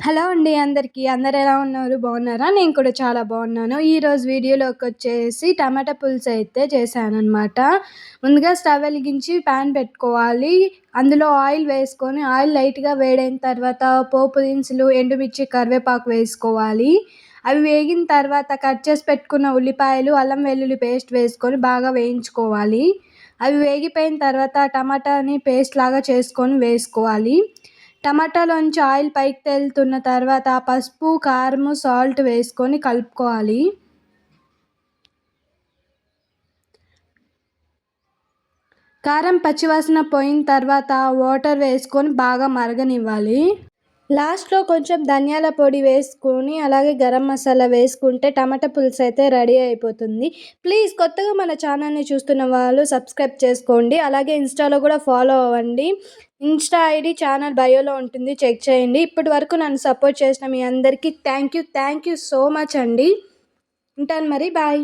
Hello అండి అందరికీ. అందరు ఎలా ఉన్నారు? బాగున్నారా? నేను కూడా చాలా బాగున్నాను. ఈరోజు వీడియోలోకొచ్చేసి టమాటా పులుసు అయితే చేశాననమాట. ముందుగా స్టవ్ వెలిగించి ప్యాన్ పెట్టుకోవాలి. అందులో ఆయిల్ వేసుకొని ఆయిల్ లైట్‌గా వేడైన తర్వాత పోపు దినుసులు, ఎండుమిర్చి, కరివేపాకు వేసుకోవాలి. అవి వేగిన తర్వాత కట్ చేసి పెట్టుకున్న ఉల్లిపాయలు, అల్లం వెల్లుల్లి పేస్ట్ వేసుకొని బాగా వేయించుకోవాలి. అవి వేగిపోయిన తర్వాత టమాటాని పేస్ట్ లాగా చేసుకొని వేసుకోవాలి. టమాటాలోంచి ఆయిల్ పైకి తేలుతున్న తర్వాత పసుపు, కారము, సాల్ట్ వేసుకొని కలుపుకోవాలి. కారం పచ్చివాసన పోయిన తర్వాత వాటర్ వేసుకొని బాగా మరగనివ్వాలి. లాస్ట్‌లో కొంచెం ధనియాల పొడి వేసుకొని అలాగే గరం మసాలా వేసుకుంటే టమాటా పులుసు అయితే రెడీ అయిపోతుంది. ప్లీజ్ కొత్తగా మన ఛానల్‌ని చూస్తున్న వాళ్ళు సబ్స్క్రైబ్ చేసుకోండి. అలాగే ఇన్‌స్టాలో కూడా ఫాలో అవ్వండి. ఇన్‌స్టా ఐడీ ఛానల్ బయోలో ఉంటుంది, చెక్ చేయండి. ఇప్పటి వరకు నన్ను సపోర్ట్ చేసిన మీ అందరికీ థ్యాంక్ యూ సో మచ్ అండి. ఉంటాను మరి. బాయ్.